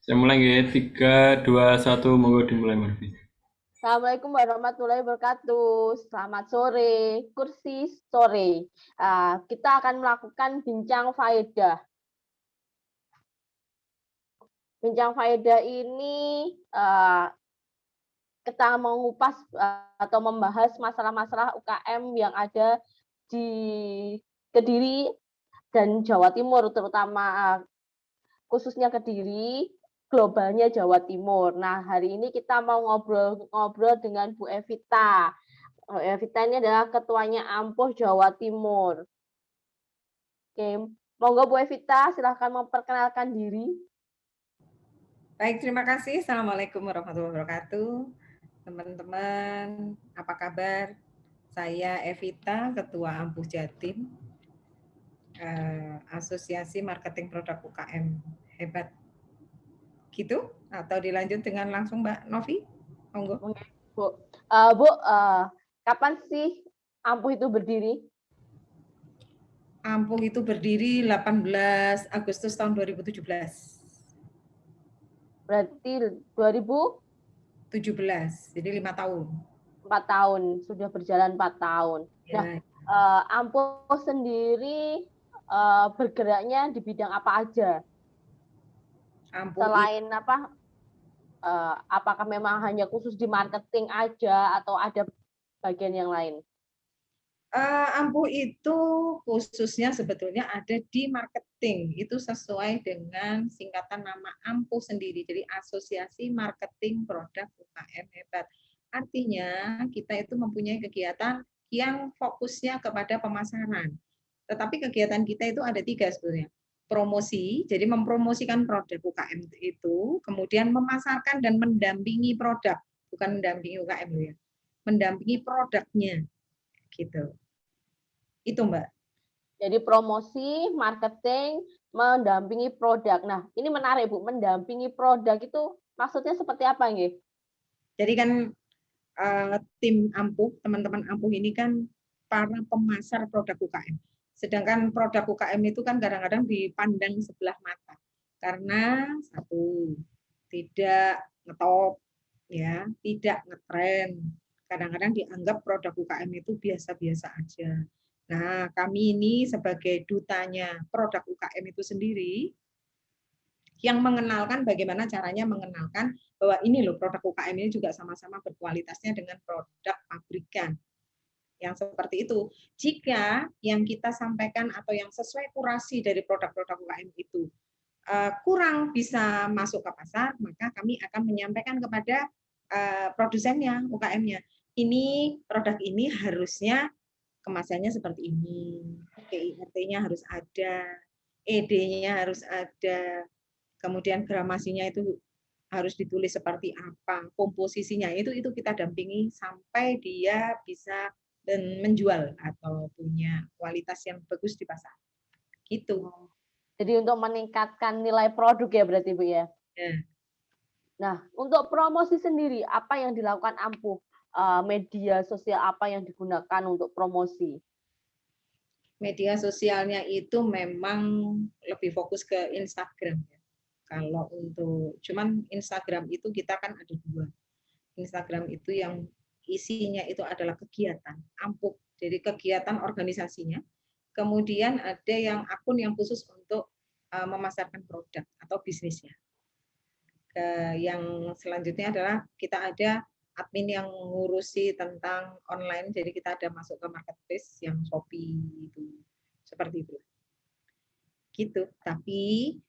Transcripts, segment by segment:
Saya mulai nggih, 3, 2, 1, monggo dimulai Mas. Assalamualaikum warahmatullahi wabarakatuh. Selamat sore, kursi sore. Kita akan melakukan bincang faedah. Bincang faedah ini kita mengupas atau membahas masalah-masalah UKM yang ada di Kediri dan Jawa Timur, terutama khususnya Kediri, globalnya Jawa Timur. Nah, hari ini kita mau ngobrol-ngobrol dengan Bu Evita. Evita ini adalah ketuanya Ampuh Jawa Timur. Oke, monggo Bu Evita, silahkan memperkenalkan diri. Baik, terima kasih. Assalamualaikum warahmatullahi wabarakatuh. Teman-teman, apa kabar? Saya Evita, Ketua Ampuh Jatim, Asosiasi Marketing Produk UKM. Hebat. Gitu? Atau dilanjut dengan langsung Mbak Novi? Monggo. Bu, kapan sih Ampuh itu berdiri? Ampuh itu berdiri 18 Agustus tahun 2017. Berarti 2004 jadi 5 tahun. tahun, sudah berjalan 4 tahun. Nah, Ya. Ampuh sendiri bergeraknya di bidang apa aja? Ampuh Selain apa? Apakah memang hanya khusus di marketing aja atau ada bagian yang lain? Ampuh itu khususnya sebetulnya ada di marketing. Itu sesuai dengan singkatan nama Ampuh sendiri. Jadi Asosiasi Marketing Produk UKM Hebat. Artinya kita itu mempunyai kegiatan yang fokusnya kepada pemasaran. Tetapi kegiatan kita itu ada 3 sebetulnya. Promosi, jadi mempromosikan produk UKM itu, kemudian memasarkan dan mendampingi produk, bukan mendampingi UKM ya. Mendampingi produknya gitu. Itu Mbak. Jadi promosi, marketing, mendampingi produk. Nah, ini menarik Bu, mendampingi produk itu maksudnya seperti apa nggih? Jadi kan tim Ampuh, teman-teman Ampuh ini kan para pemasar produk UKM. Sedangkan produk UKM itu kan kadang-kadang dipandang sebelah mata. Karena satu, tidak ngetop, ya, tidak ngetren. Kadang-kadang dianggap produk UKM itu biasa-biasa aja. Nah, kami ini sebagai dutanya produk UKM itu sendiri, yang mengenalkan bagaimana caranya mengenalkan bahwa ini loh produk UKM ini juga sama-sama berkualitasnya dengan produk pabrikan yang seperti itu. Jika yang kita sampaikan atau yang sesuai kurasi dari produk-produk UKM itu kurang bisa masuk ke pasar, maka kami akan menyampaikan kepada produsennya, UKM-nya. Ini produk ini harusnya kemasannya seperti ini, KIRT-nya harus ada, ED-nya harus ada, kemudian gramasinya itu harus ditulis seperti apa, komposisinya itu kita dampingi sampai dia bisa dan menjual atau punya kualitas yang bagus di pasar. Gitu. Jadi untuk meningkatkan nilai produk ya berarti Bu ya. Ya. Nah, untuk promosi sendiri apa yang dilakukan Ampuh? Media sosial apa yang digunakan untuk promosi? Media sosialnya itu memang lebih fokus ke Instagram. Kalau untuk cuman Instagram itu kita kan ada 2. Instagram itu yang isinya itu adalah kegiatan Ampuh. Jadi kegiatan organisasinya. Kemudian ada yang akun yang khusus untuk memasarkan produk atau bisnisnya. Yang selanjutnya adalah kita ada admin yang ngurusi tentang online. Jadi kita ada masuk ke marketplace yang Shopee itu. Seperti itu. Gitu. Tapi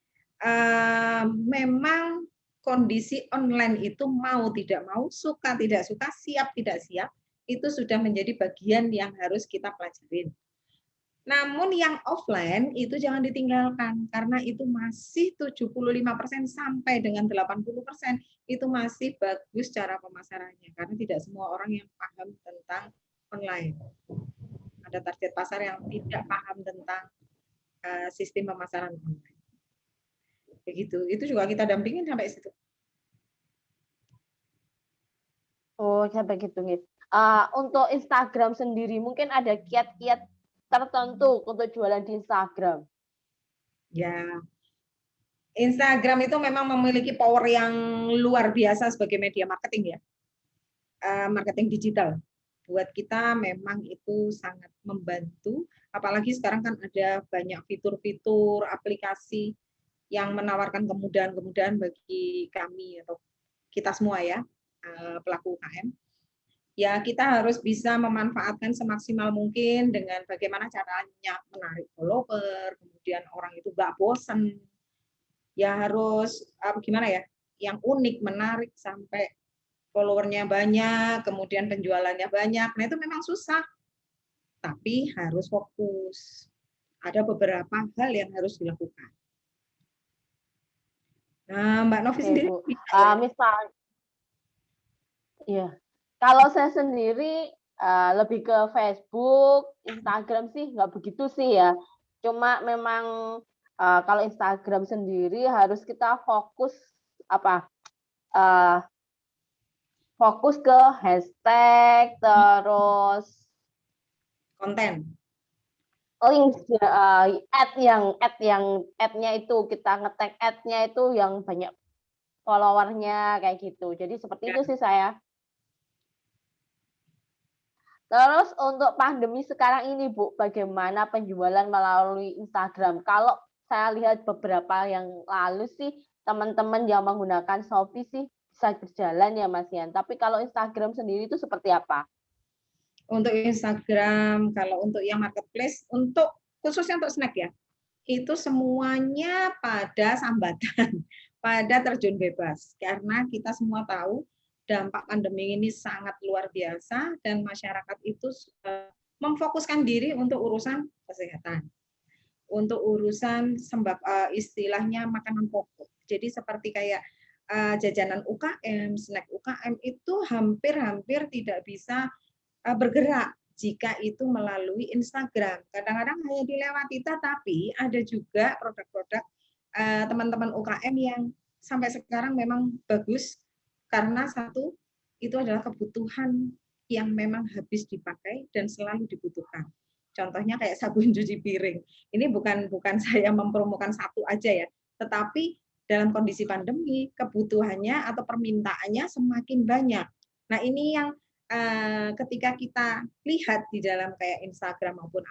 memang kondisi online itu mau tidak mau, suka tidak suka, siap tidak siap, itu sudah menjadi bagian yang harus kita pelajarin. Namun yang offline itu jangan ditinggalkan, karena itu masih 75% sampai dengan 80% itu masih bagus cara pemasarannya, karena tidak semua orang yang paham tentang online. Ada target pasar yang tidak paham tentang sistem pemasaran online. Begitu. Itu juga kita dampingin sampai situ. Oh, sampai gitu nih. Untuk Instagram sendiri mungkin ada kiat-kiat tertentu untuk jualan di Instagram. Ya, Instagram itu memang memiliki power yang luar biasa sebagai media marketing ya, marketing digital. Buat kita memang itu sangat membantu, apalagi sekarang kan ada banyak fitur-fitur aplikasi yang menawarkan kemudahan-kemudahan bagi kami atau kita semua ya, pelaku UKM. Ya kita harus bisa memanfaatkan semaksimal mungkin dengan bagaimana caranya menarik follower, kemudian orang itu nggak bosan. Ya harus gimana ya, yang unik, menarik sampai followernya banyak, kemudian penjualannya banyak. Nah itu memang susah, tapi harus fokus. Ada beberapa hal yang harus dilakukan. Nah, Mbak Novi Oke, sendiri Bu. bisa ya? Misal, iya. Kalau saya sendiri lebih ke Facebook, Instagram sih nggak begitu sih ya. Cuma memang kalau Instagram sendiri harus kita fokus apa? eh, fokus ke hashtag, terus Konten. link ad-nya itu kita nge-tag ad-nya itu yang banyak followernya kayak gitu. Jadi seperti Ya. itu sih saya. Terus untuk pandemi sekarang ini, Bu, bagaimana penjualan melalui Instagram? Kalau saya lihat beberapa yang lalu sih, teman-teman yang menggunakan Shopee sih bisa berjalan ya, Mas Yan. Tapi kalau Instagram sendiri itu seperti apa? Untuk Instagram, kalau untuk yang marketplace, untuk khususnya untuk snack ya, itu semuanya pada sambatan, pada terjun bebas. Karena kita semua tahu dampak pandemi ini sangat luar biasa dan masyarakat itu memfokuskan diri untuk urusan kesehatan, untuk urusan istilahnya makanan pokok. Jadi seperti kayak jajanan UKM, snack UKM itu hampir-hampir tidak bisa bergerak jika itu melalui Instagram. Kadang-kadang hanya dilewati, tapi ada juga produk-produk teman-teman UKM yang sampai sekarang memang bagus karena satu itu adalah kebutuhan yang memang habis dipakai dan selalu dibutuhkan. Contohnya kayak sabun cuci piring. Ini bukan saya mempromokan satu aja ya, tetapi dalam kondisi pandemi kebutuhannya atau permintaannya semakin banyak. Nah ini yang ketika kita lihat di dalam kayak Instagram maupun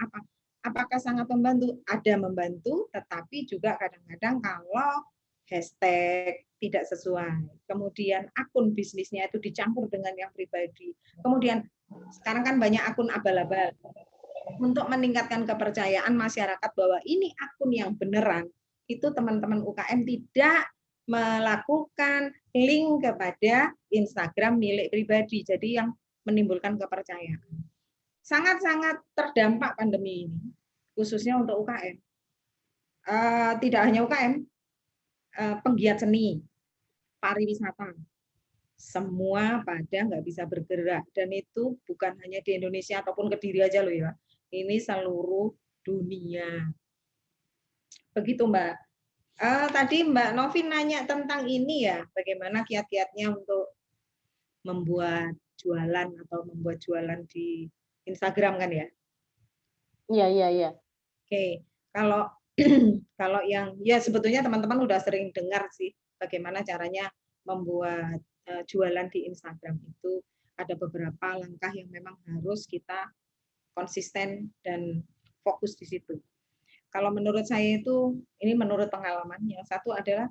apakah sangat membantu? Ada membantu, tetapi juga kadang-kadang kalau hashtag tidak sesuai, kemudian akun bisnisnya itu dicampur dengan yang pribadi, kemudian sekarang kan banyak akun abal-abal. Untuk meningkatkan kepercayaan masyarakat bahwa ini akun yang beneran, itu teman-teman UKM tidak melakukan link kepada Instagram milik pribadi. Jadi yang menimbulkan kepercayaan. Sangat-sangat terdampak pandemi ini, khususnya untuk UKM. Tidak hanya UKM, penggiat seni, pariwisata, semua pada nggak bisa bergerak. Dan itu bukan hanya di Indonesia ataupun Kediri aja loh ya. Ini seluruh dunia. Begitu Mbak. Tadi Mbak Novi nanya tentang ini ya, bagaimana kiat-kiatnya untuk membuat jualan atau membuat jualan di Instagram kan ya? Iya, iya, iya. Oke, kalau kalau yang ya sebetulnya teman-teman udah sering dengar sih bagaimana caranya membuat jualan di Instagram itu ada beberapa langkah yang memang harus kita konsisten dan fokus di situ. Kalau menurut saya itu ini menurut pengalaman yang satu adalah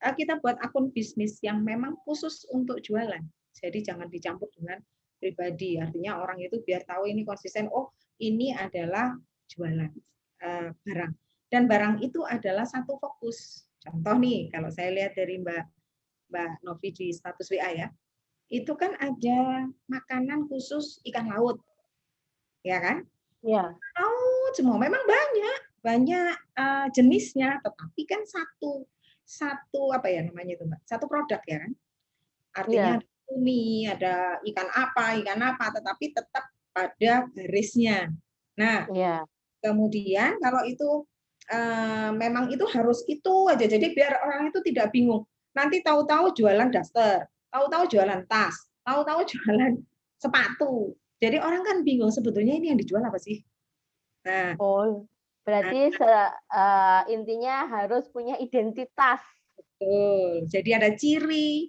kita buat akun bisnis yang memang khusus untuk jualan. Jadi jangan dicampur dengan pribadi. Artinya orang itu biar tahu ini konsisten, oh ini adalah jualan barang. Dan barang itu adalah satu fokus. Contoh nih, kalau saya lihat dari Mbak Novi di status WA ya, itu kan ada makanan khusus ikan laut, ya kan? Iya. Laut semua, memang banyak jenisnya, tetapi kan satu apa ya namanya itu Mbak, satu produk ya kan? Artinya Iya. ada cumi, ada ikan apa, tetapi tetap pada garisnya. Nah, Iya. kemudian kalau itu memang itu harus itu aja, jadi biar orang itu tidak bingung. Nanti tahu-tahu jualan daster, tahu-tahu jualan tas, tahu-tahu jualan sepatu. Jadi orang kan bingung sebetulnya ini yang dijual apa sih? Nah, Oh. Berarti intinya harus punya identitas. Betul. Jadi ada ciri.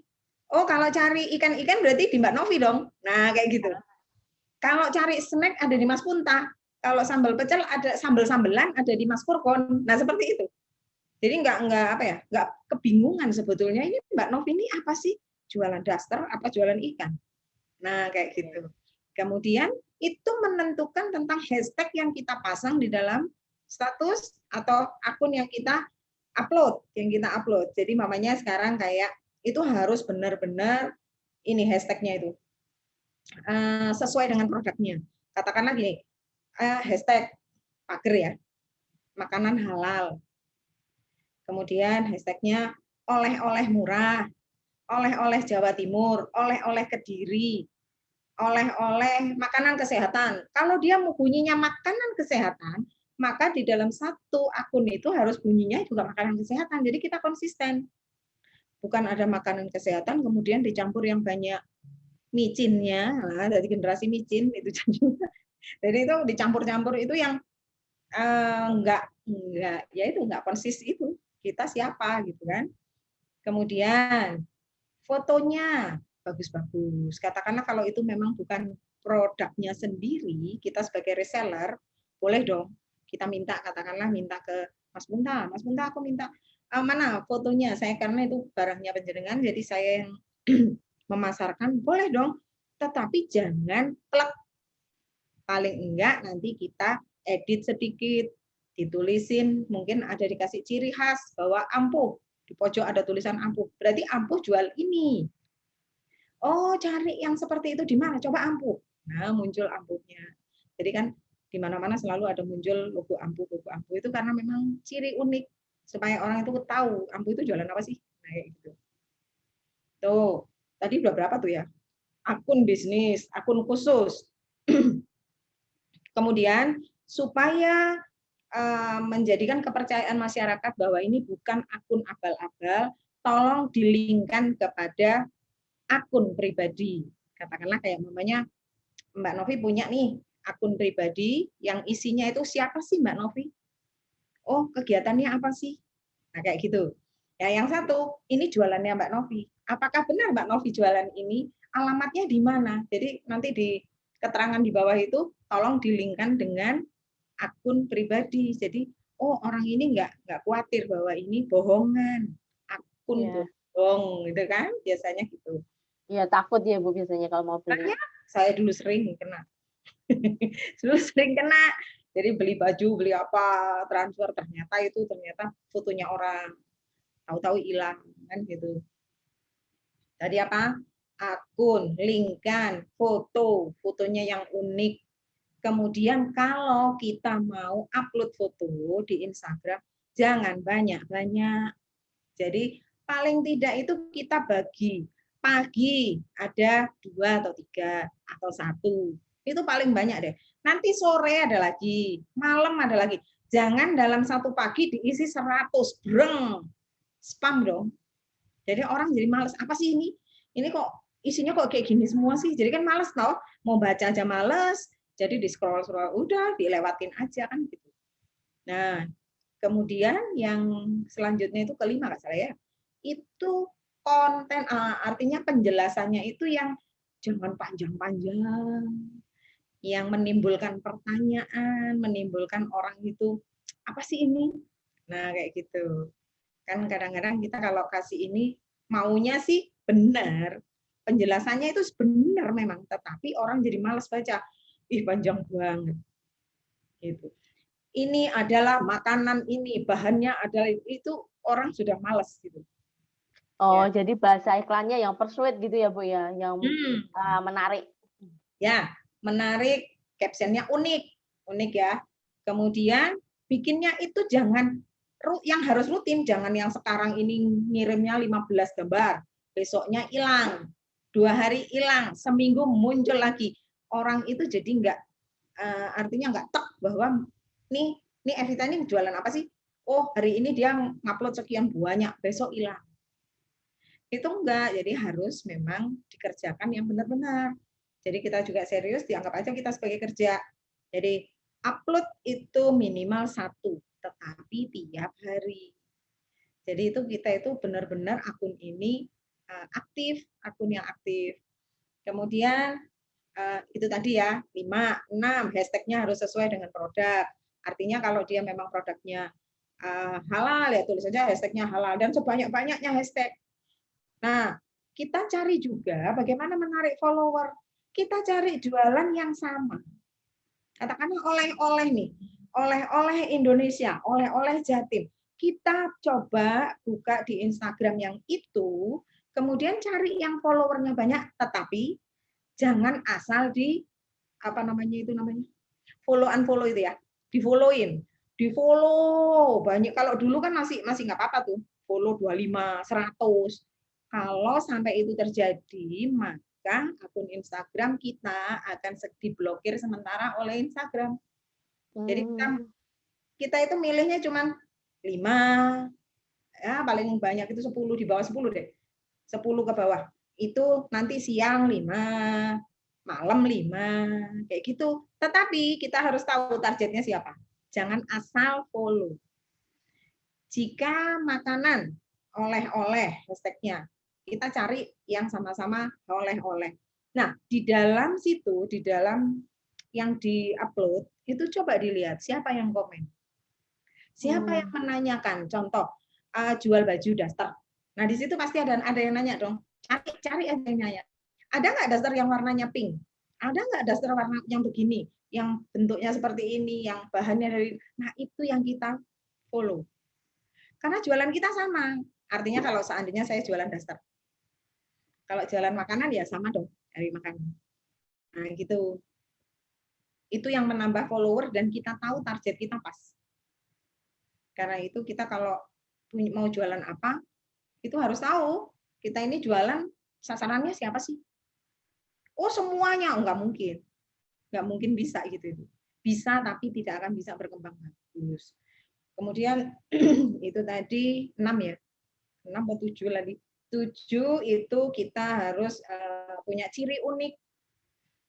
Oh, kalau cari ikan-ikan berarti di Mbak Novi dong. Nah, kayak gitu. Kalau cari snack ada di Mas Punta. Kalau sambal pecel ada sambal-sambelan ada di Mas Kurkon. Nah, seperti itu. Jadi nggak kebingungan sebetulnya ini Mbak Novi ini apa sih? Jualan daster apa jualan ikan? Nah, kayak gitu. Kemudian itu menentukan tentang hashtag yang kita pasang di dalam status atau akun yang kita upload. Jadi mamanya sekarang kayak itu harus benar-benar ini hashtagnya itu sesuai dengan produknya. Katakanlah gini, hashtag pager ya, makanan halal. Kemudian hashtagnya oleh-oleh murah, oleh-oleh Jawa Timur, oleh-oleh Kediri, oleh-oleh makanan kesehatan. Kalau dia mau bunyinya makanan kesehatan, maka di dalam satu akun itu harus bunyinya juga makanan kesehatan. Jadi kita konsisten. Bukan ada makanan kesehatan kemudian dicampur yang banyak micinnya, nah, dari generasi micin itu. Jadi itu dicampur-campur itu yang enggak ya itu enggak konsis itu. Kita siapa gitu kan. Kemudian fotonya bagus-bagus. Katakanlah kalau itu memang bukan produknya sendiri, kita sebagai reseller boleh dong kita minta, katakanlah minta ke Mas Bunta aku minta mana fotonya saya karena itu barangnya penjenengan jadi saya yang memasarkan, boleh dong. Tetapi jangan plek. Paling enggak nanti kita edit sedikit, ditulisin, mungkin ada dikasih ciri khas bahwa ampuh. Di pojok ada tulisan ampuh. Berarti ampuh jual ini. Oh, cari yang seperti itu di mana? Coba ampuh. Nah, muncul ampuhnya. Jadi kan di mana-mana selalu ada muncul logo ampuh itu karena memang ciri unik supaya orang itu tahu ampuh itu jualan apa sih. Nah, kayak gitu. Tuh, tadi udah berapa tuh ya? Akun bisnis, akun khusus. Kemudian supaya menjadikan kepercayaan masyarakat bahwa ini bukan akun abal-abal, tolong dilingkan kepada akun pribadi. Katakanlah kayak namanya Mbak Novi punya nih akun pribadi yang isinya itu siapa sih Mbak Novi? Oh, kegiatannya apa sih? Nah, kayak gitu. Ya, yang satu, ini jualannya Mbak Novi. Apakah benar Mbak Novi jualan ini? Alamatnya di mana? Jadi nanti di keterangan di bawah itu tolong dilingkan dengan akun pribadi. Jadi, oh orang ini nggak khawatir bahwa ini bohongan, akun bohong, gitu kan? Biasanya gitu. Iya, takut ya Bu biasanya kalau mau beli. Makanya saya dulu sering kena. Jadi beli baju, beli apa, transfer ternyata fotonya orang. Tahu-tahu hilang kan gitu. Tadi apa? Akun, linkan, fotonya yang unik. Kemudian kalau kita mau upload foto di Instagram, jangan banyak-banyak. Jadi paling tidak itu kita bagi. Pagi ada 2 atau 3 atau 1. Itu paling banyak deh. Nanti sore ada lagi, malam ada lagi. Jangan dalam satu pagi diisi 100. Breng. Spam dong. Jadi orang jadi males. Apa sih ini? Ini kok isinya kok kayak gini semua sih? Jadi kan males tau. Mau baca aja males. Jadi di scroll udah dilewatin aja kan gitu. Nah, kemudian yang selanjutnya itu kelima nggak salah ya. Itu konten artinya penjelasannya itu yang jangan panjang-panjang. Yang menimbulkan pertanyaan, menimbulkan orang itu apa sih ini? Nah, kayak gitu. Kan kadang-kadang kita kalau kasih ini maunya sih benar, penjelasannya itu benar memang, tetapi orang jadi malas baca. Ih, panjang banget. Gitu. Ini adalah makanan ini, bahannya adalah itu orang sudah malas gitu. Oh, ya. Jadi bahasa iklannya yang persuade gitu ya, Bu ya, yang menarik. Ya, menarik, captionnya unik ya. Kemudian bikinnya itu jangan yang harus rutin, jangan yang sekarang ini ngirimnya 15 gambar, besoknya hilang, 2 hari hilang, seminggu muncul lagi. Orang itu jadi enggak artinya enggak tek bahwa nih Evita ini jualan apa sih? Oh, hari ini dia ngupload sekian banyak, besok hilang. Itu enggak, jadi harus memang dikerjakan yang benar-benar. Jadi kita juga serius, dianggap aja kita sebagai kerja. Jadi upload itu minimal 1, tetapi tiap hari. Jadi itu kita itu benar-benar akun ini aktif, akun yang aktif. Kemudian itu tadi ya, 5, 6, hashtagnya harus sesuai dengan produk. Artinya kalau dia memang produknya halal, ya tulis saja hashtagnya halal, dan sebanyak-banyaknya hashtag. Nah, kita cari juga bagaimana menarik follower. Kita cari jualan yang sama. Katakanlah oleh-oleh nih, oleh-oleh Indonesia, oleh-oleh Jatim. Kita coba buka di Instagram yang itu, kemudian cari yang followernya banyak, tetapi jangan asal di apa namanya itu namanya follow unfollow itu ya, di followin, di follow banyak. Kalau dulu kan masih nggak apa-apa tuh, follow 25, 100. Kalau sampai itu terjadi, maka akun Instagram kita akan diblokir sementara oleh Instagram. Jadi kita itu milihnya cuma 5, ya paling banyak itu 10, di bawah 10 deh. 10 ke bawah. Itu nanti siang 5, malam 5, kayak gitu. Tetapi kita harus tahu targetnya siapa. Jangan asal follow. Jika makanan oleh-oleh hashtagnya, kita cari yang sama-sama oleh-oleh. Nah, di dalam situ, di dalam yang di-upload, itu coba dilihat siapa yang komen. Siapa yang menanyakan, contoh, jual baju daster. Nah, di situ pasti ada yang nanya dong. Cari aja yang nanya. Ada nggak daster yang warnanya pink? Ada nggak daster warna yang begini? Yang bentuknya seperti ini, yang bahannya dari... Nah, itu yang kita follow. Karena jualan kita sama. Artinya kalau seandainya saya jualan daster. Kalau jualan makanan ya sama dong, dari makanan. Nah, gitu. Itu yang menambah follower dan kita tahu target kita pas. Karena itu kita kalau mau jualan apa, itu harus tahu kita ini jualan sasarannya siapa sih? Oh semuanya, nggak mungkin bisa gitu. Bisa tapi tidak akan bisa berkembang bagus. Kemudian itu tadi 6 ya, 6 atau 7 lagi. 7 itu kita harus punya ciri unik.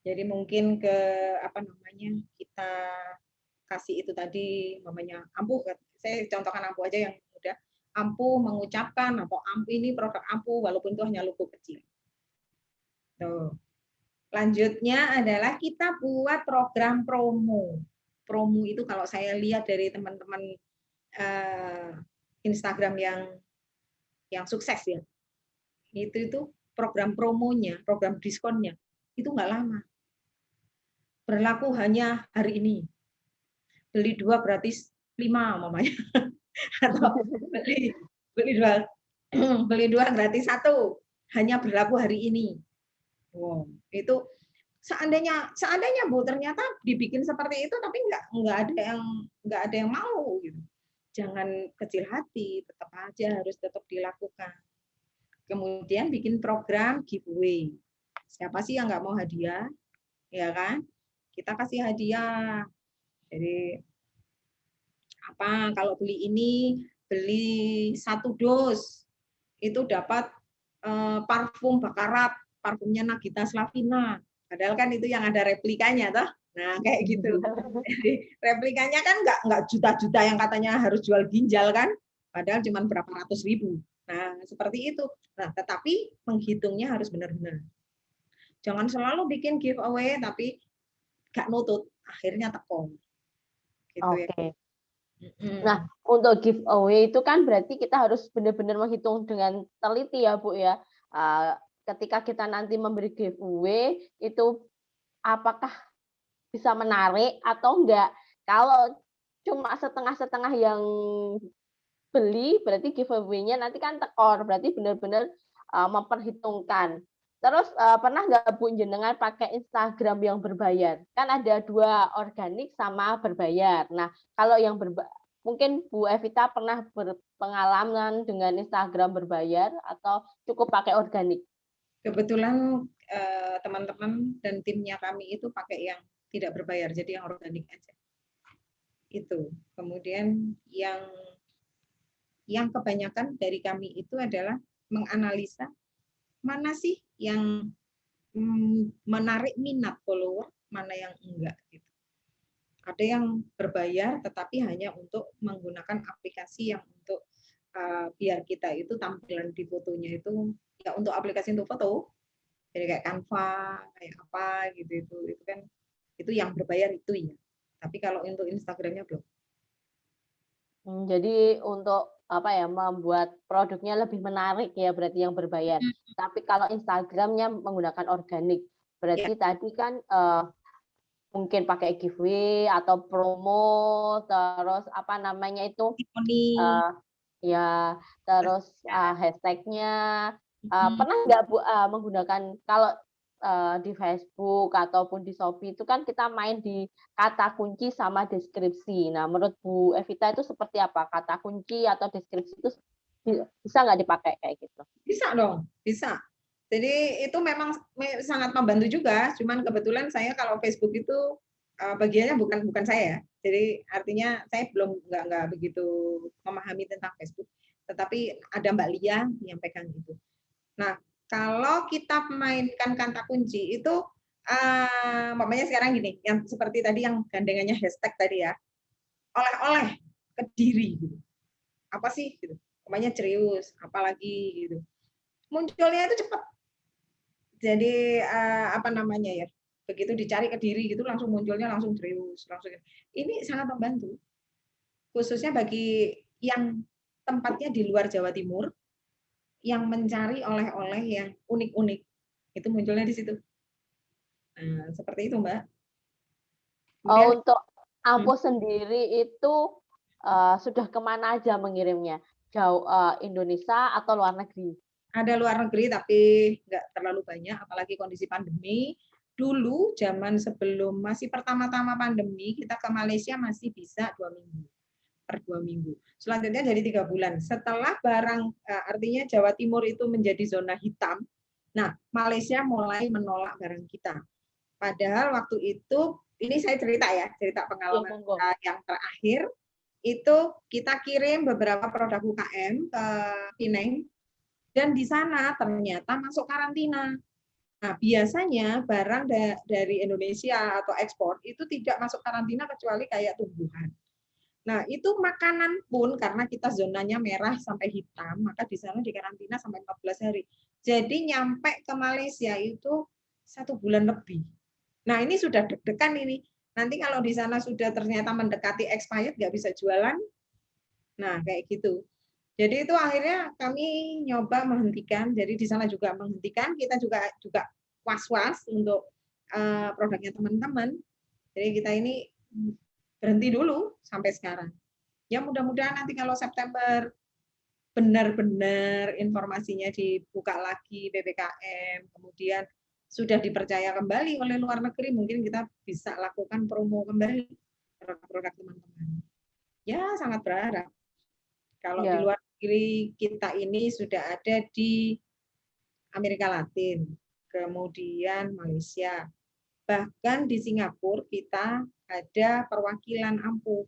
Jadi mungkin ke apa namanya kita kasih itu tadi namanya ampuh. Saya contohkan ampuh aja yang mudah. Ampuh mengucapkan atau ampuh ini produk ampuh walaupun itu hanya logo kecil. Tuh. Lanjutnya adalah kita buat program promo. Promo itu kalau saya lihat dari teman-teman Instagram yang sukses ya, itu program promonya, program diskonnya itu nggak lama. Berlaku hanya hari ini. Beli 2 gratis 5 mamanya. Atau beli 2 gratis 1. Hanya berlaku hari ini. Wow, itu seandainya Bu ternyata dibikin seperti itu tapi nggak ada yang mau gitu. Jangan kecil hati, tetap aja harus tetap dilakukan. Kemudian bikin program giveaway. Siapa sih yang nggak mau hadiah? Ya kan? Kita kasih hadiah. Jadi apa kalau beli 1 dos itu dapat parfum Bakarat, parfumnya Nagita Slavina. Padahal kan itu yang ada replikanya toh. Nah, kayak gitu. Jadi replikanya kan nggak juta-juta yang katanya harus jual ginjal kan. Padahal cuma berapa ratus ribu. Nah, seperti itu. Nah, tetapi menghitungnya harus benar-benar. Jangan selalu bikin giveaway tapi nggak nutut. Akhirnya tekong. Gitu ya. Oke. Nah, untuk giveaway itu kan berarti kita harus benar-benar menghitung dengan teliti ya, Bu ya. Ketika kita nanti memberi giveaway itu apakah bisa menarik atau enggak. Kalau cuma setengah-setengah yang beli berarti giveaway-nya nanti kan tekor, berarti benar-benar memperhitungkan. Terus pernah nggak Bu jenengan pakai Instagram yang berbayar? Kan ada 2 organik sama berbayar. Nah, kalau yang mungkin Bu Evita pernah berpengalaman dengan Instagram berbayar atau cukup pakai organik? Kebetulan teman-teman dan timnya kami itu pakai yang tidak berbayar, jadi yang organik aja. Itu. Kemudian yang kebanyakan dari kami itu adalah menganalisa mana sih yang menarik minat follower, mana yang enggak gitu. Ada yang berbayar tetapi hanya untuk menggunakan aplikasi yang untuk biar kita itu tampilan di fotonya itu ya untuk aplikasi untuk foto. Jadi kayak Canva, kayak apa gitu itu kan itu yang berbayar itu ya. Tapi kalau untuk Instagramnya belum. Jadi untuk apa ya, membuat produknya lebih menarik ya berarti yang berbayar. Tapi kalau Instagramnya menggunakan organik, Ya, berarti tadi kan mungkin pakai giveaway atau promo, terus apa namanya itu testimoni. eh, ya, terus hashtagnya. Hmm. Pernah nggak Bu menggunakan kalau di Facebook ataupun di Shopee itu kan kita main di kata kunci sama deskripsi. Nah, menurut Bu Evita itu seperti apa? Kata kunci atau deskripsi itu bisa nggak dipakai kayak gitu? Bisa dong, bisa. Jadi itu memang sangat membantu juga. Cuman kebetulan saya kalau Facebook itu bagiannya bukan saya ya. Jadi artinya saya belum nggak begitu memahami tentang Facebook. Tetapi ada Mbak Lia yang pegang itu. Nah, kalau kita mainkan kata kunci itu, umpamanya sekarang gini, yang seperti tadi yang gandengannya hashtag tadi ya, oleh-oleh Kediri gitu. Apa sih gitu? Umpamanya serius, apalagi gitu. Munculnya itu cepat. Jadi apa namanya ya? Begitu dicari Kediri gitu langsung munculnya langsung serius, langsung. Ini sangat membantu. Khususnya bagi yang tempatnya di luar Jawa Timur yang mencari oleh-oleh yang unik-unik. Itu munculnya di situ. Nah, seperti itu, Mbak. Kemudian Untuk Ampuh sendiri itu sudah kemana aja mengirimnya? Jauh Indonesia atau luar negeri? ada luar negeri tapi nggak terlalu banyak, apalagi kondisi pandemi. Dulu zaman sebelum masih pertama-tama pandemi, kita ke Malaysia masih bisa 2 minggu per 2 minggu. Selanjutnya jadi 3 bulan. Setelah barang artinya Jawa Timur itu menjadi zona hitam, nah Malaysia mulai menolak barang kita. Padahal waktu itu ini saya cerita ya, cerita pengalaman yang terakhir itu kita kirim beberapa produk UKM ke Pineng dan di sana ternyata masuk karantina. Nah, biasanya barang dari Indonesia atau ekspor itu tidak masuk karantina kecuali kayak tumbuhan. Nah, itu makanan pun karena kita zonanya merah sampai hitam, maka di sana dikarantina sampai 14 hari. Jadi nyampe ke Malaysia itu 1 bulan lebih. Nah, ini sudah deg-degan ini. Nanti kalau di sana sudah ternyata mendekati expired, nggak bisa jualan. Nah, kayak gitu. Jadi itu akhirnya kami nyoba menghentikan. Jadi di sana juga menghentikan. Kita juga was-was untuk produknya teman-teman. Jadi kita ini berhenti dulu sampai sekarang. Ya mudah-mudahan nanti kalau September benar-benar informasinya dibuka lagi PPKM, kemudian sudah dipercaya kembali oleh luar negeri, mungkin kita bisa lakukan promo kembali produk-produk teman-teman. Ya sangat berharap. Kalau di luar negeri kita ini sudah ada di Amerika Latin, kemudian Malaysia, bahkan di Singapura kita ada perwakilan Ampuh.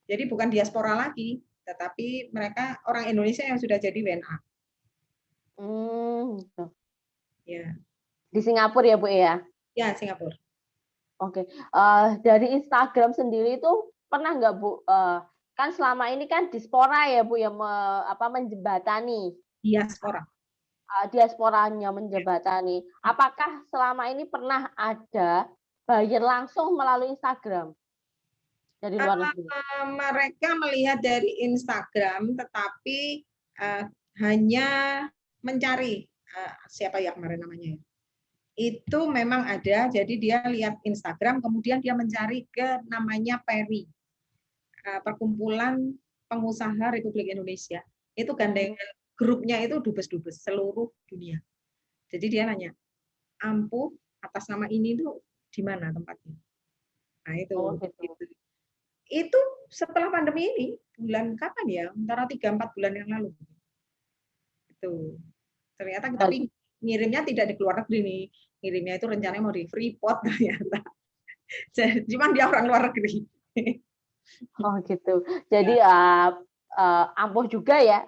Jadi bukan diaspora lagi, tetapi mereka orang Indonesia yang sudah jadi WNA. Gitu. Ya. Di Singapura ya Bu ya? Ya, Singapura. Oke. Dari Instagram sendiri itu pernah nggak Bu? Kan selama ini kan diaspora ya Bu yang menjembatani. Diaspora. Diasporanya menjembatani. Apakah selama ini pernah ada bayar langsung melalui Instagram dari luar negeri? Mereka melihat dari Instagram, tetapi hanya mencari siapa ya kemarin namanya. Itu memang ada, jadi dia lihat Instagram, kemudian dia mencari ke namanya PERI, Perkumpulan Pengusaha Republik Indonesia. Itu gandengan grupnya itu dubes-dubes seluruh dunia. Jadi dia nanya, Ampuh atas nama ini tuh di mana tempatnya? Nah itu. Gitu. Itu setelah pandemi ini, bulan kapan ya? Antara 3-4 bulan yang lalu. Itu. Ternyata tapi ngirimnya tidak di luar negeri nih. Ngirimnya itu rencananya mau di Freeport ternyata. Cuman dia orang luar negeri. Oh gitu. Jadi ampuh juga ya,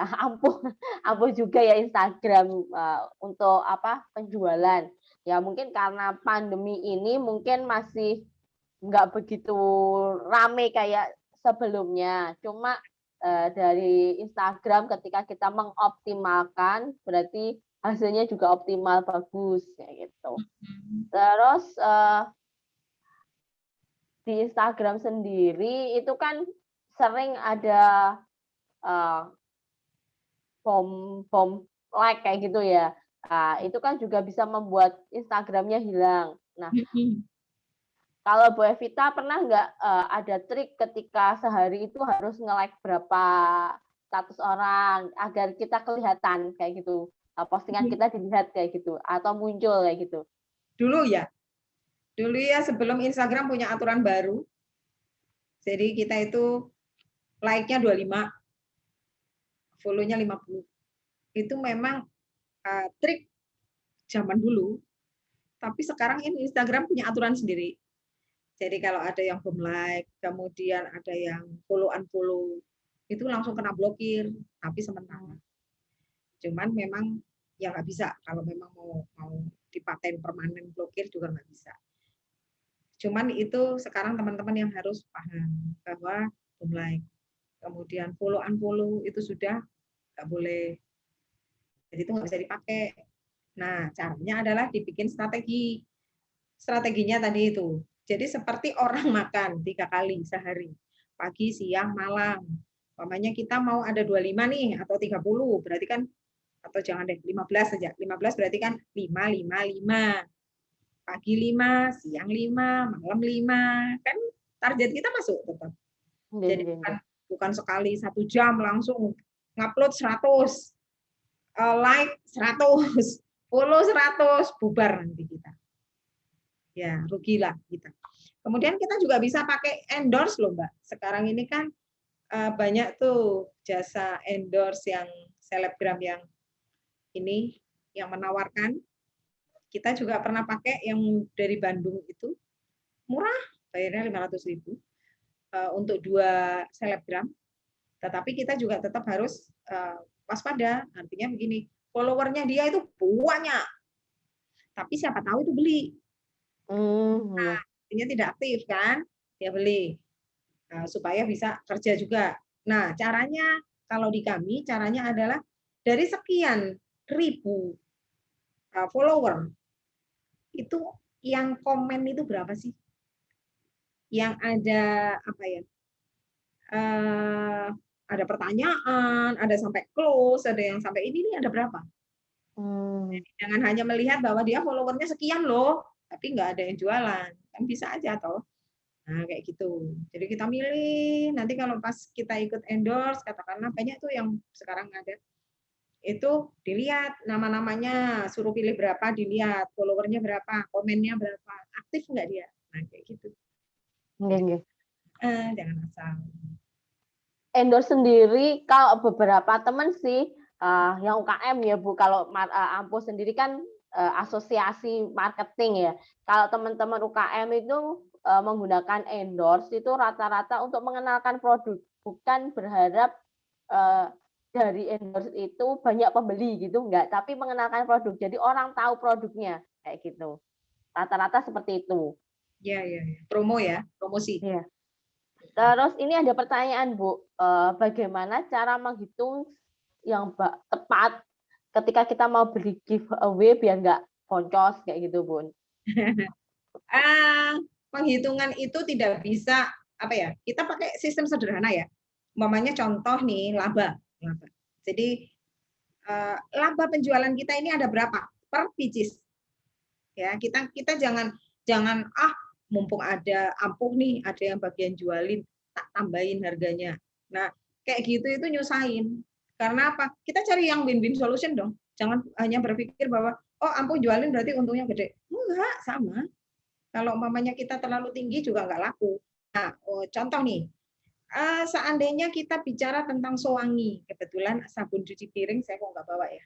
ampuh juga ya Instagram untuk penjualan. Ya mungkin karena pandemi ini mungkin masih nggak begitu rame kayak sebelumnya. Cuma dari Instagram ketika kita mengoptimalkan, berarti hasilnya juga optimal, bagus kayak gitu. Terus di Instagram sendiri itu kan sering ada bom like kayak gitu ya. Nah, itu kan juga bisa membuat Instagramnya hilang. Nah, kalau Bu Evita pernah nggak ada trik ketika sehari itu harus nge-like berapa status orang agar kita kelihatan kayak gitu, postingan kita dilihat kayak gitu atau muncul kayak gitu? Dulu ya sebelum Instagram punya aturan baru, jadi kita itu like-nya 25, follow-nya 50. Itu memang trik zaman dulu, tapi sekarang ini Instagram punya aturan sendiri. Jadi kalau ada yang belum like, kemudian ada yang follow-unfollow, itu langsung kena blokir, tapi sementara. Cuman memang ya nggak bisa, kalau memang mau dipaten permanen blokir juga nggak bisa. Cuman itu sekarang teman-teman yang harus paham bahwa belum like, kemudian follow-unfollow itu sudah nggak boleh. Jadi itu nggak bisa dipakai. Nah, caranya adalah dibikin strategi. Strateginya tadi itu. Jadi seperti orang makan 3 kali sehari. Pagi, siang, malam. Umpamanya kita mau ada 25 nih atau 30, berarti kan atau jangan deh 15 saja. 15 berarti kan 5 5 5. Pagi 5, siang 5, malam 5. Kan target kita masuk tetap. Jadi bukan sekali 1 jam langsung ngupload 100. Like 100, follow 100, bubar nanti kita. Ya, rugilah kita. Kemudian kita juga bisa pakai endorse loh, Mbak. Sekarang ini kan banyak tuh jasa endorse yang selebgram yang ini yang menawarkan. Kita juga pernah pakai yang dari Bandung itu. Murah, bayarnya 500.000 untuk 2 selebgram. Tetapi kita juga tetap harus waspada. Artinya begini, followernya dia itu banyak. Tapi siapa tahu itu beli. Nah, artinya tidak aktif kan, dia beli supaya bisa kerja juga. Nah, caranya kalau di kami caranya adalah dari sekian ribu follower itu yang komen itu berapa sih? Yang ada apa ya? Ada pertanyaan, ada sampai close, ada yang sampai ini nih ada berapa? Jadi jangan hanya melihat bahwa dia followernya sekian loh, tapi nggak ada yang jualan, kan bisa aja toh. Nah, kayak gitu. Jadi kita milih, nanti kalau pas kita ikut endorse, katakanlah banyak tuh yang sekarang ada, itu dilihat nama-namanya, suruh pilih berapa, dilihat followernya berapa, komennya berapa, aktif nggak dia. Nah, kayak gitu. Jangan asal. Endorse sendiri, kalau beberapa teman sih, yang UKM ya Bu, kalau Ampuh sendiri kan asosiasi marketing ya. Kalau teman-teman UKM itu menggunakan endorse itu rata-rata untuk mengenalkan produk, bukan berharap dari endorse itu banyak pembeli gitu, enggak, tapi mengenalkan produk. Jadi orang tahu produknya kayak gitu. Rata-rata seperti itu. Ya. Promo ya, promosi. Ya. Terus ini ada pertanyaan Bu, bagaimana cara menghitung yang tepat ketika kita mau beli giveaway biar nggak boncos kayak gitu Bun? Penghitungan itu tidak bisa apa ya? Kita pakai sistem sederhana ya. Umpamanya contoh nih laba. Jadi laba penjualan kita ini ada berapa per pieces? Ya, kita jangan mumpung ada Ampuh nih, ada yang bagian jualin, tak tambahin harganya. Nah, kayak gitu itu nyusahin. Karena apa? Kita cari yang win-win solution dong. Jangan hanya berpikir bahwa oh Ampuh jualin berarti untungnya gede. Enggak, sama. Kalau umpamanya kita terlalu tinggi juga nggak laku. Nah, contoh nih, seandainya kita bicara tentang Sowangi, kebetulan sabun cuci piring saya kok nggak bawa ya.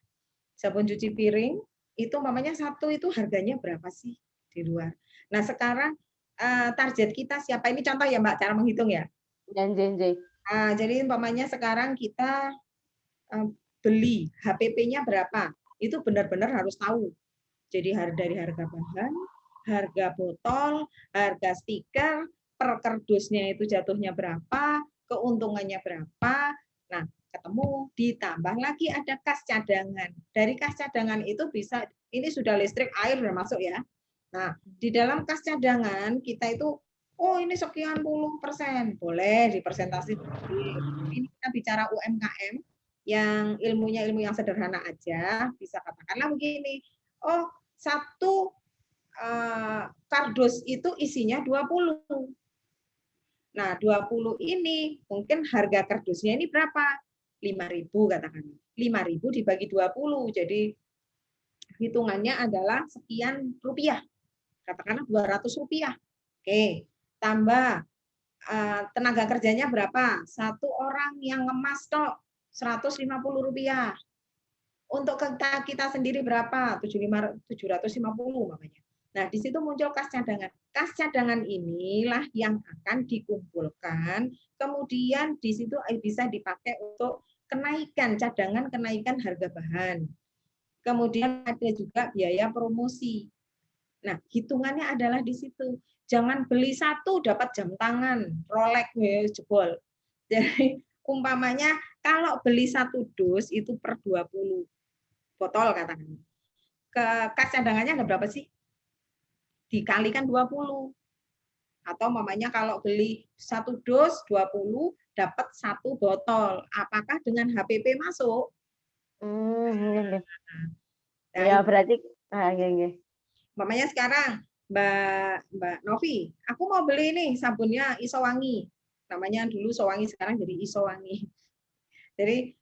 Sabun cuci piring itu umpamanya satu itu harganya berapa sih di luar. Nah, sekarang target kita siapa? Ini contoh ya Mbak, cara menghitung ya. Jadi umpamanya sekarang kita beli HPP-nya berapa, itu benar-benar harus tahu. Jadi dari harga bahan, harga botol, harga stiker, per kardusnya itu jatuhnya berapa, keuntungannya berapa. Nah, ketemu, ditambah lagi ada kas cadangan. Dari kas cadangan itu bisa, ini sudah listrik, air sudah masuk ya. Nah, di dalam kas cadangan kita itu, oh ini sekian puluh persen, boleh dipersentasi. Ini kita bicara UMKM yang ilmunya ilmu yang sederhana aja, bisa katakanlah begini, oh satu kardus itu isinya 20. Nah, 20 ini mungkin harga kardusnya ini berapa? 5.000 katakanlah. 5.000 dibagi 20, jadi hitungannya adalah sekian rupiah. Katakanlah 200 rupiah. Oke, tambah tenaga kerjanya berapa? Satu orang yang ngemas tok 150 rupiah. Untuk kita sendiri berapa? 750 makanya. Nah, di situ muncul kas cadangan. Kas cadangan inilah yang akan dikumpulkan, kemudian di situ bisa dipakai untuk kenaikan cadangan, kenaikan harga bahan. Kemudian ada juga biaya promosi. Nah, hitungannya adalah di situ. Jangan beli satu dapat jam tangan, Rolex jebol. Jadi umpamanya kalau beli satu dus itu per 20 botol katakan. Kas cadangannya ada berapa sih? Dikalikan 20. Atau mamanya kalau beli satu dus 20 dapat satu botol. Apakah dengan HPP masuk? Nah, Ya, berarti mamanya sekarang Mbak Novi, aku mau beli nih sabunnya Isowangi. Namanya dulu Sowangi, sekarang jadi Isowangi. Jadi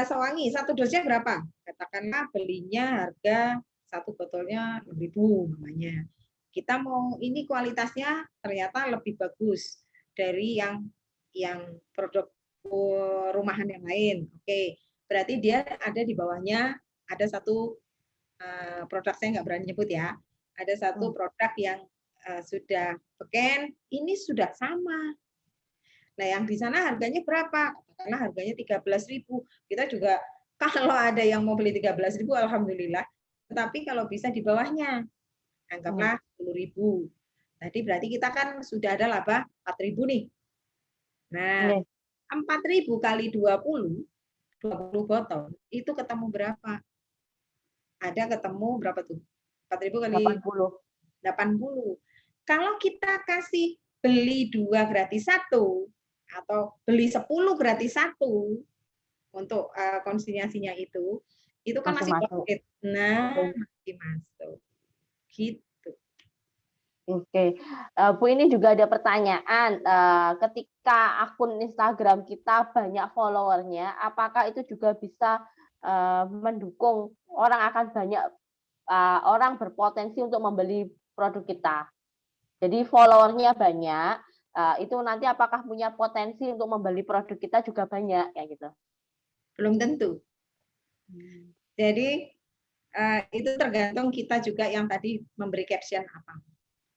Sowangi satu dosnya berapa? Katakanlah belinya harga satu botolnya 6.000 namanya. Kita mau ini kualitasnya ternyata lebih bagus dari yang produk rumahan yang lain. Oke, berarti dia ada di bawahnya ada satu produk, saya nggak berani nyebut ya. Ada satu produk yang sudah beken, ini sudah sama. Nah, yang di sana harganya berapa? Katakanlah harganya 13.000. Kita juga kalau ada yang mau beli 13.000, alhamdulillah. Tetapi kalau bisa di bawahnya, anggaplah 10.000. Tadi berarti kita kan sudah ada laba 4.000 nih. Nah, 4.000 kali 20 botol, itu ketemu berapa? Ada ketemu berapa tuh? 4.000 kali 80. Kalau kita kasih beli 2 gratis 1, atau beli 10 gratis 1 untuk konsinyasinya itu kan masih profit. Nah, masih masuk. Gitu. Oke, Bu, ini juga ada pertanyaan. Ketika akun Instagram kita banyak followernya, apakah itu juga bisa mendukung orang akan banyak orang berpotensi untuk membeli produk kita? Jadi followernya banyak, itu nanti apakah punya potensi untuk membeli produk kita juga banyak, kayak gitu? Belum tentu. Jadi itu tergantung kita juga yang tadi memberi caption apa.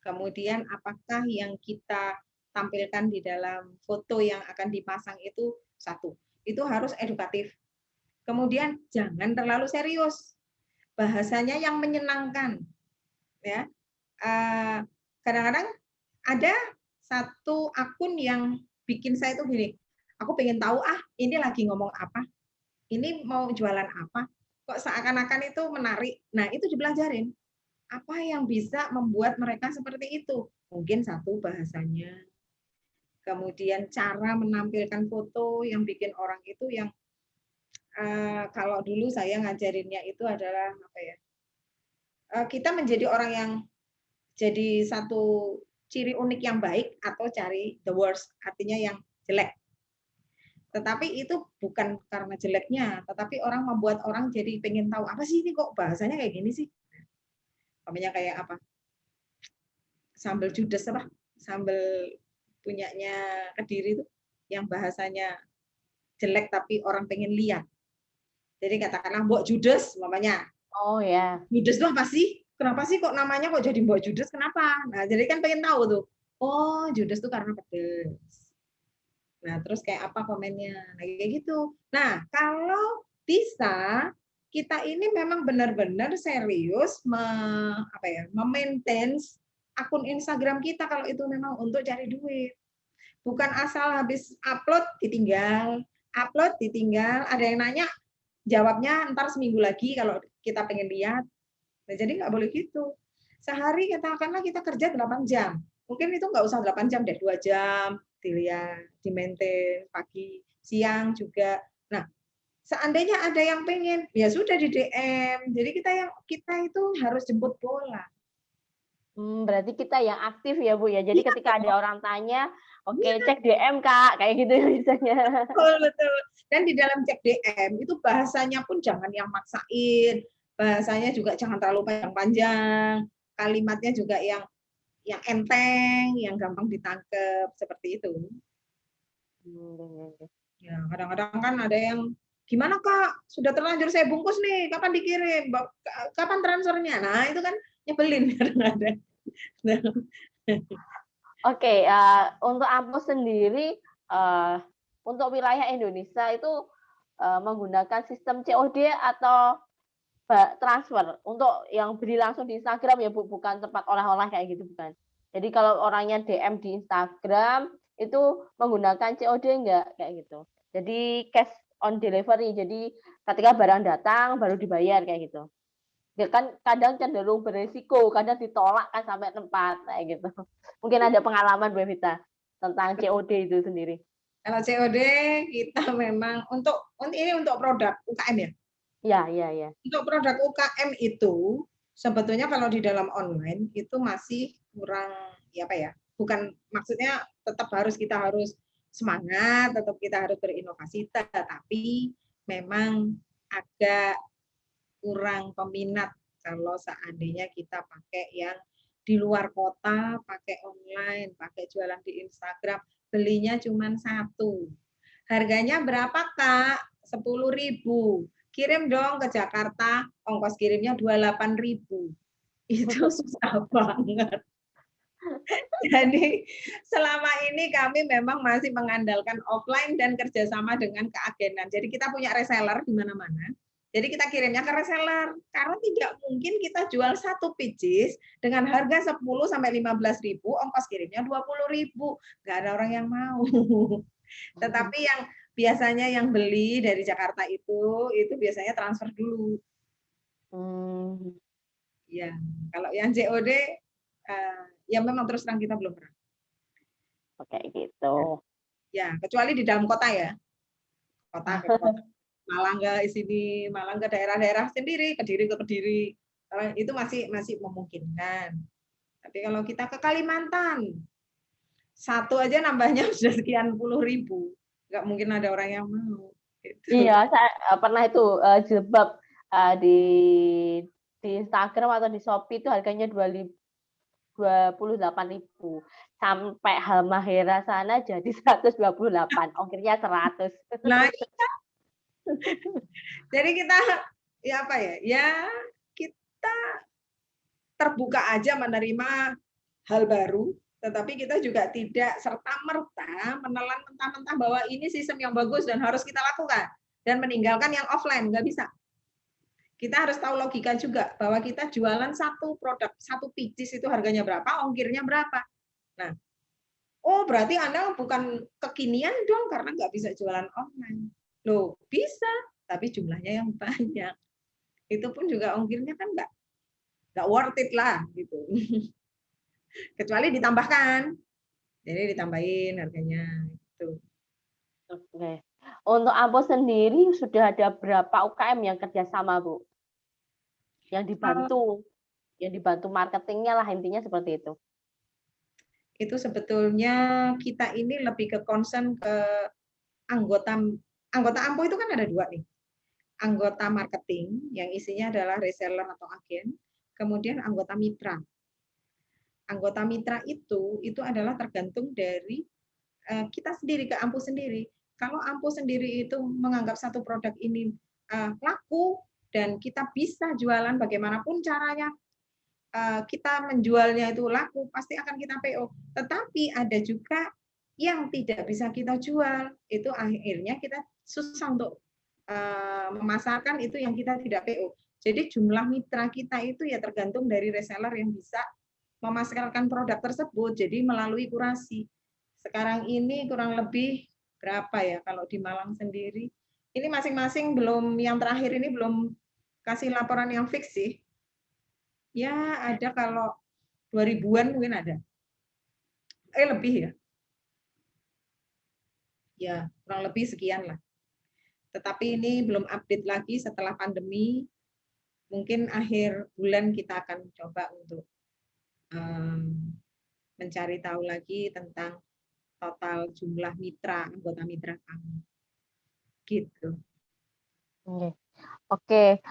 Kemudian apakah yang kita tampilkan di dalam foto yang akan dipasang itu satu. Itu harus edukatif. Kemudian jangan terlalu serius. Bahasanya yang menyenangkan. Ya. Kadang-kadang ada satu akun yang bikin saya itu gini, aku pengen tahu ini lagi ngomong apa, ini mau jualan apa, kok seakan-akan itu menarik. Nah, itu dipelajarin. Apa yang bisa membuat mereka seperti itu? Mungkin satu bahasanya. Kemudian cara menampilkan foto yang bikin orang itu yang kalau dulu saya ngajarinnya itu adalah apa ya? Kita menjadi orang yang jadi satu ciri unik yang baik atau cari the worst, artinya yang jelek. Tetapi itu bukan karena jeleknya, tetapi orang membuat orang jadi pengen tahu apa sih ini kok bahasanya kayak gini sih. Namanya kayak apa? Sambal judes apa? Sambal punyanya Kediri itu yang bahasanya jelek tapi orang pengen lihat. Jadi katakanlah Mbok Judes namanya. Oh ya. Judes itu apa sih? Kenapa sih kok namanya kok jadi Mbok Judes? Kenapa? Nah, jadi kan pengen tahu tuh. Oh, Judes itu karena pedes. Nah, terus kayak apa komennya? Nah, kayak gitu. Nah, kalau bisa kita ini memang benar-benar serius memaintain akun Instagram kita kalau itu memang untuk cari duit. Bukan asal habis upload ditinggal, ada yang nanya, jawabnya ntar seminggu lagi kalau kita pengen lihat. Nah, jadi nggak boleh gitu. Sehari katakanlah kita kerja 8 jam. Mungkin itu nggak usah 8 jam deh, 2 jam dilihat, di-maintain, pagi, siang juga. Nah, seandainya ada yang pengen, ya sudah di DM. Jadi kita itu harus jemput bola. Berarti kita yang aktif ya Bu ya. Jadi Iya, ketika ada orang tanya, oke iya. cek DM Kak, kayak gitu misalnya. Betul, betul. Dan di dalam cek DM itu bahasanya pun jangan yang maksain, bahasanya juga jangan terlalu panjang-panjang, kalimatnya juga yang enteng, yang gampang ditangkap seperti itu. Ya, kadang-kadang kan ada yang gimana Kak, sudah terlanjur saya bungkus nih, kapan dikirim, kapan transfernya? Nah itu kan nyebelin kadang-kadang. Oke, untuk Ampus sendiri, untuk wilayah Indonesia itu menggunakan sistem COD atau transfer. Untuk yang beli langsung di Instagram ya Bu, bukan tempat olah-olah kayak gitu, bukan. Jadi kalau orangnya DM di Instagram itu menggunakan COD enggak kayak gitu. Jadi cash on delivery. Jadi ketika barang datang baru dibayar kayak gitu. Ya kan kadang cenderung beresiko, kadang ditolak kan sampai tempat kayak gitu. Mungkin ada pengalaman Bu Evita tentang COD itu sendiri. Kalau COD kita memang untuk produk UKM ya. Ya. Untuk produk UKM itu sebetulnya kalau di dalam online itu masih kurang ya apa ya? Bukan maksudnya kita harus semangat, tetap kita harus berinovasi, tetapi memang agak kurang peminat kalau seandainya kita pakai yang di luar kota, pakai online, pakai jualan di Instagram, belinya cuma satu. Harganya berapa Kak? 10.000. Kirim dong ke Jakarta, ongkos kirimnya 28.000. Itu susah banget. Jadi selama ini kami memang masih mengandalkan offline dan kerjasama dengan keagenan. Jadi kita punya reseller di mana-mana. Jadi kita kirimnya ke reseller karena tidak mungkin kita jual satu pieces dengan harga 10 sampai 15.000, ongkos kirimnya 20.000. Nggak ada orang yang mau. Tetapi yang biasanya yang beli dari Jakarta itu biasanya transfer dulu. Ya, kalau yang COD ya memang terus terang kita belum pernah. Oke gitu. Ya, kecuali di dalam kota ya. Kota ke kota. Malang ke sini, Malang ke daerah-daerah sendiri, Kediri ke Kediri. Itu masih memungkinkan. Tapi kalau kita ke Kalimantan, satu aja nambahnya sudah sekian puluh ribu. Nggak mungkin ada orang yang mau. Gitu. Iya, saya pernah itu jilbab di Instagram atau di Shopee itu harganya 28.000. Sampai Halmahera sana jadi 128, ongkirnya 100. Nah, iya. Jadi kita ya apa ya? Ya kita terbuka aja menerima hal baru, tetapi kita juga tidak serta-merta menelan mentah-mentah bahwa ini sistem yang bagus dan harus kita lakukan dan meninggalkan yang offline, nggak bisa. Kita harus tahu logika juga bahwa kita jualan satu produk, satu pieces itu harganya berapa, ongkirnya berapa. Nah, oh berarti Anda bukan kekinian dong karena nggak bisa jualan online. Loh, bisa, tapi jumlahnya yang banyak. Itu pun juga ongkirnya kan nggak worth it lah gitu. Kecuali ditambahkan. Jadi ditambahin harganya itu. Oke. Untuk Ampo sendiri sudah ada berapa UKM yang kerjasama, Bu? Yang dibantu marketingnya lah, intinya seperti itu. Itu sebetulnya kita ini lebih ke concern ke anggota Ampo itu kan ada 2 nih. Anggota marketing yang isinya adalah reseller atau agen, kemudian anggota mitra. Anggota mitra itu adalah tergantung dari kita sendiri, ke Ampo sendiri. Kalau Ampo sendiri itu menganggap satu produk ini laku dan kita bisa jualan bagaimanapun caranya, kita menjualnya itu laku, pasti akan kita PO. Tetapi ada juga yang tidak bisa kita jual, itu akhirnya kita susah untuk memasarkan itu yang kita tidak PO. Jadi jumlah mitra kita itu ya tergantung dari reseller yang bisa memasarkan produk tersebut, jadi melalui kurasi. Sekarang ini kurang lebih berapa ya kalau di Malang sendiri? Ini masing-masing belum, yang terakhir ini belum kasih laporan yang fix sih. Ya ada kalau 2000-an mungkin ada. Lebih ya. Ya, kurang lebih sekian lah. Tetapi ini belum update lagi setelah pandemi. Mungkin akhir bulan kita akan coba untuk mencari tahu lagi tentang total jumlah mitra, anggota mitra kami. Gitu. Oke.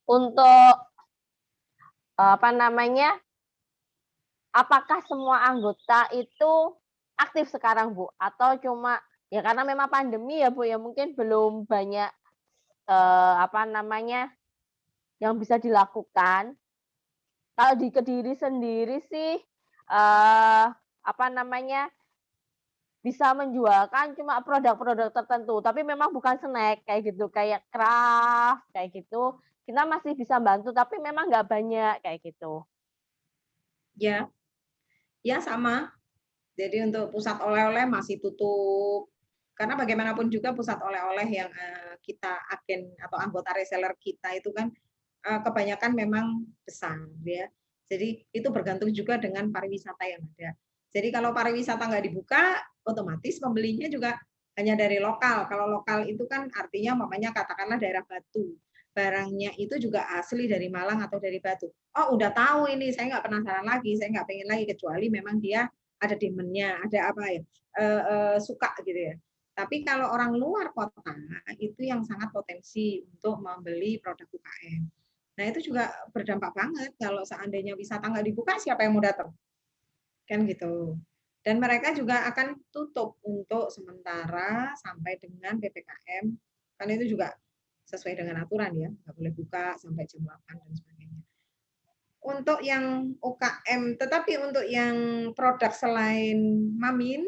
Untuk apa namanya? Apakah semua anggota itu aktif sekarang, Bu? Atau cuma ya karena memang pandemi ya, Bu, ya mungkin belum banyak apa namanya yang bisa dilakukan. Kalau di Kediri sendiri sih apa namanya bisa menjualkan cuma produk-produk tertentu, tapi memang bukan snack kayak gitu, kayak craft kayak gitu. Kita masih bisa bantu, tapi memang nggak banyak kayak gitu. Ya, ya sama. Jadi untuk pusat oleh-oleh masih tutup. Karena bagaimanapun juga pusat oleh-oleh yang kita agen atau anggota reseller kita itu kan kebanyakan memang besar ya. Jadi itu bergantung juga dengan pariwisata yang ada. Jadi kalau pariwisata nggak dibuka, otomatis pembelinya juga hanya dari lokal. Kalau lokal itu kan artinya mamanya katakanlah daerah Batu. Barangnya itu juga asli dari Malang atau dari Batu. Oh udah tahu ini, saya nggak penasaran lagi, saya nggak pengen lagi, kecuali memang dia ada demand-nya, ada apa ya, suka gitu ya. Tapi kalau orang luar kota, itu yang sangat potensi untuk membeli produk UKM. Nah itu juga berdampak banget kalau seandainya wisata nggak dibuka, siapa yang mau datang? Kan gitu. Dan mereka juga akan tutup untuk sementara sampai dengan PPKM, kan itu juga sesuai dengan aturan ya, nggak boleh buka sampai jam 8 dan sebagainya. Untuk yang UKM, tetapi untuk yang produk selain Mamin,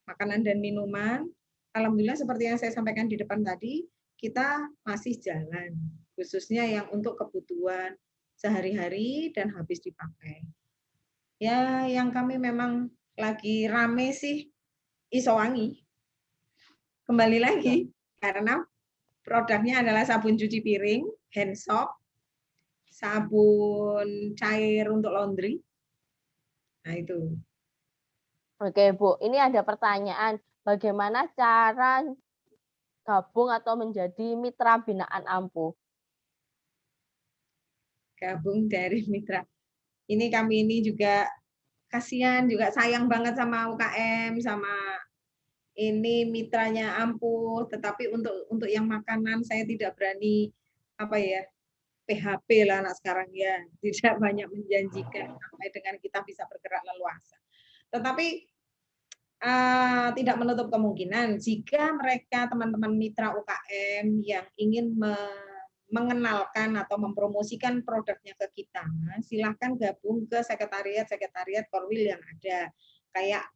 makanan dan minuman, alhamdulillah seperti yang saya sampaikan di depan tadi, kita masih jalan, khususnya yang untuk kebutuhan sehari-hari dan habis dipakai. Ya, yang kami memang lagi rame sih Isowangi. Kembali lagi, karena produknya adalah sabun cuci piring, hand soap, sabun cair untuk laundry. Nah, itu. Oke, Bu. Ini ada pertanyaan, bagaimana cara gabung atau menjadi mitra binaan Ampuh? Gabung dari mitra. Ini kami ini juga kasihan, juga sayang banget sama UKM, sama ini mitranya Ampuh, tetapi untuk yang makanan saya tidak berani apa ya, PHP lah anak sekarang ya, tidak banyak menjanjikan sampai dengan kita bisa bergerak leluasa. Tetapi tidak menutup kemungkinan jika mereka teman-teman mitra UKM yang ingin mengenalkan atau mempromosikan produknya ke kita, silahkan gabung ke sekretariat Korwil yang ada. Kayak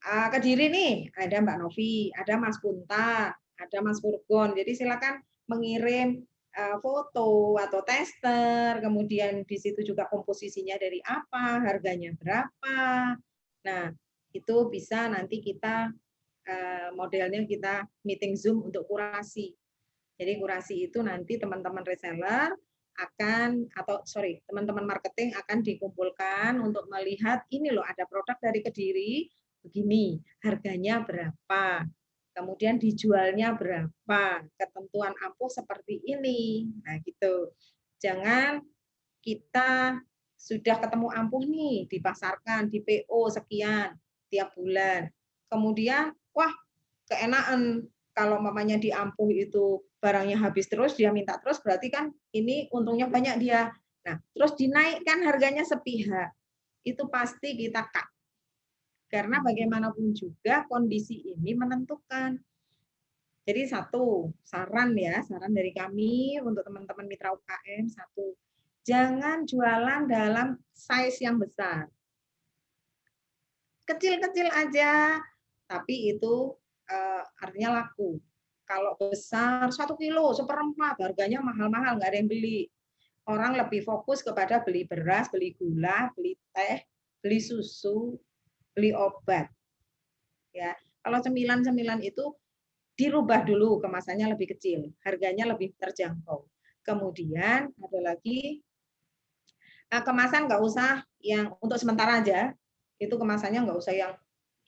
Kediri nih, ada Mbak Novi, ada Mas Punta, ada Mas Furgon. Jadi silakan mengirim foto atau tester, kemudian di situ juga komposisinya dari apa, harganya berapa. Nah, itu bisa nanti kita modelnya kita meeting Zoom untuk kurasi. Jadi kurasi itu nanti teman-teman reseller akan teman-teman marketing akan dikumpulkan untuk melihat ini loh ada produk dari Kediri begini, harganya berapa, kemudian dijualnya berapa, ketentuan Ampuh seperti ini. Nah, gitu. Jangan kita sudah ketemu Ampuh nih, dipasarkan di PO sekian tiap bulan. Kemudian, wah, keenaan kalau mamanya di Ampuh itu barangnya habis terus, dia minta terus, berarti kan ini untungnya banyak dia. Nah, terus dinaikkan harganya sepihak. Itu pasti kita cut. Karena bagaimanapun juga kondisi ini menentukan. Jadi satu, saran dari kami untuk teman-teman mitra UKM, satu, jangan jualan dalam size yang besar. Kecil-kecil aja, tapi itu artinya laku. Kalau besar 1 kilo, 1/4, harganya mahal-mahal, nggak ada yang beli. Orang lebih fokus kepada beli beras, beli gula, beli teh, beli susu, beli obat. Ya, kalau cemilan-cemilan itu dirubah dulu kemasannya lebih kecil, harganya lebih terjangkau. Kemudian ada lagi kemasan nggak usah yang untuk sementara aja, itu kemasannya nggak usah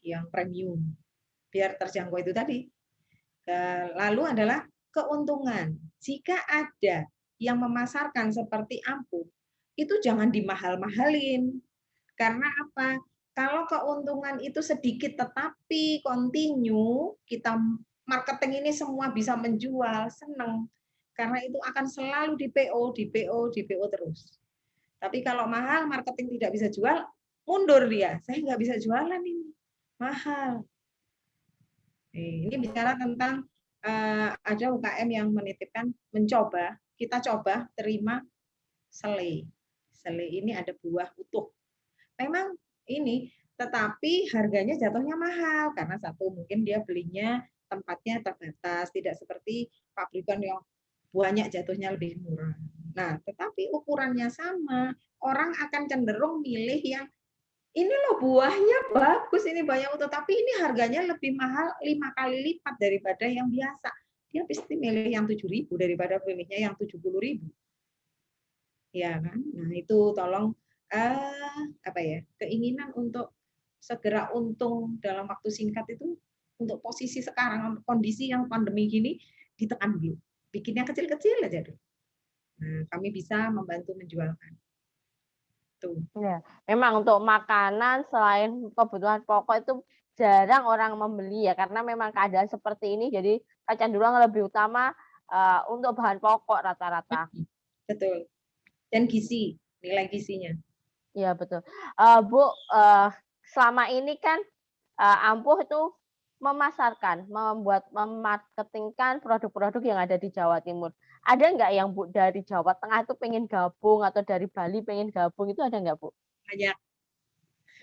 yang premium, biar terjangkau itu tadi. Lalu adalah keuntungan. Jika ada yang memasarkan seperti ampuh, itu jangan dimahal-mahalin. Karena apa? Kalau keuntungan itu sedikit tetapi continue, kita marketing ini semua bisa menjual, seneng. Karena itu akan selalu di PO, di PO, di PO terus. Tapi kalau mahal, marketing tidak bisa jual, mundur dia. Saya nggak bisa jualan ini, mahal. Ini bicara tentang ada UKM yang menitipkan mencoba, kita coba terima selai. Selai ini ada buah utuh. Memang ini, tetapi harganya jatuhnya mahal karena satu mungkin dia belinya tempatnya terbatas, tidak seperti pabrikan yang banyak jatuhnya lebih murah. Nah, tetapi ukurannya sama, orang akan cenderung milih yang ini loh buahnya bagus, ini banyak utuh, tapi ini harganya lebih mahal 5 kali lipat daripada yang biasa. Dia pasti milih yang 7.000 daripada pilihnya yang 70.000. Ya kan? Nah, itu tolong apa ya? Keinginan untuk segera untung dalam waktu singkat itu untuk posisi sekarang kondisi yang pandemi gini ditekan dulu. Bikinnya kecil-kecil aja dulu. Nah, kami bisa membantu menjualkan. Tuh. Ya, memang untuk makanan selain kebutuhan pokok itu jarang orang membeli ya karena memang keadaan seperti ini jadi kecenderungan lebih utama untuk bahan pokok rata-rata. Betul. Dan gizi, nilai gizinya. Iya betul. Bu, selama ini kan Ampuh itu memarketingkan produk-produk yang ada di Jawa Timur. Ada nggak yang Bu dari Jawa Tengah itu pengen gabung atau dari Bali pengen gabung itu ada nggak Bu? Banyak.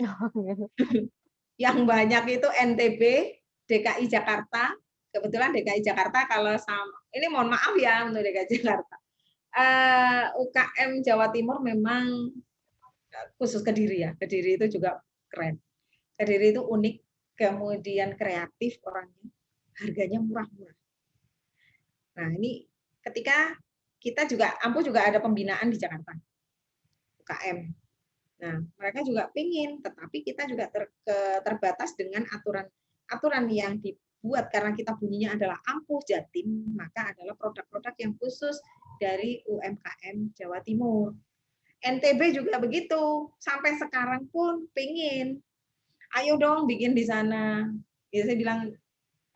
Oh, gitu. Yang banyak itu NTB, DKI Jakarta. Kebetulan DKI Jakarta kalau sama, ini mohon maaf ya untuk DKI Jakarta. UKM Jawa Timur memang khusus Kediri ya. Kediri itu juga keren. Kediri itu unik, kemudian kreatif orangnya, harganya murah-murah. Nah ini ketika kita juga, Ampuh juga ada pembinaan di Jakarta, UKM. Nah mereka juga pingin, tetapi kita juga terbatas dengan aturan yang dibuat karena kita bunyinya adalah Ampuh Jatim, maka adalah produk-produk yang khusus dari UMKM Jawa Timur. NTB juga begitu, sampai sekarang pun pingin, ayo dong bikin di sana. Ya saya bilang,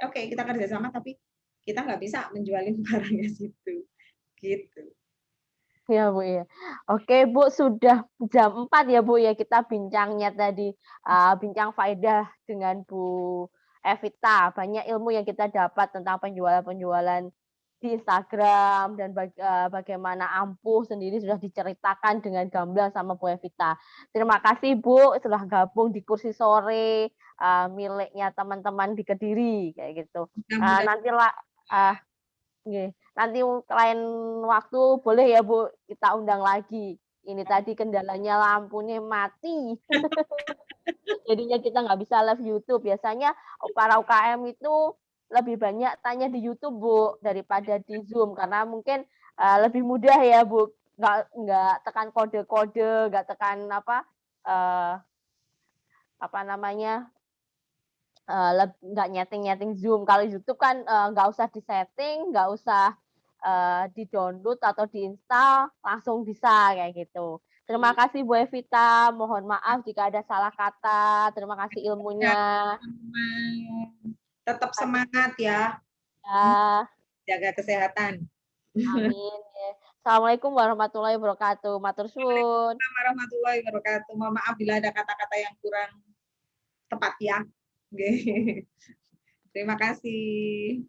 oke, kita kerjasama, tapi kita nggak bisa menjualin barangnya situ. Gitu. Ya Bu ya. Oke Bu, sudah jam 4 ya Bu ya kita bincangnya tadi, bincang faedah dengan Bu Evita. Banyak ilmu yang kita dapat tentang penjualan-penjualan di Instagram dan bagaimana Ampuh sendiri sudah diceritakan dengan gamblang sama Bu Evita. Terima kasih Bu sudah gabung di kursi sore miliknya teman-teman di Kediri kayak gitu. Nanti lain waktu boleh ya Bu kita undang lagi. Ini tadi kendalanya lampunya mati. Jadinya kita nggak bisa live YouTube. Biasanya para UKM itu lebih banyak tanya di YouTube Bu daripada di Zoom karena mungkin lebih mudah ya Bu. Nggak tekan kode-kode, nggak tekan apa namanya nggak nyeting-nyeting Zoom. Kalau YouTube kan nggak usah disetting, nggak usah di-download atau diinstal, langsung bisa kayak gitu. Terima kasih Bu Evita, mohon maaf jika ada salah kata. Terima kasih ilmunya. Tetap semangat ya. Ya, Jaga kesehatan. amin. Assalamualaikum warahmatullahi wabarakatuh. Matur suwun. Assalamualaikum warahmatullahi wabarakatuh. Mohon maaf bila ada kata-kata yang kurang tepat ya. Terima kasih.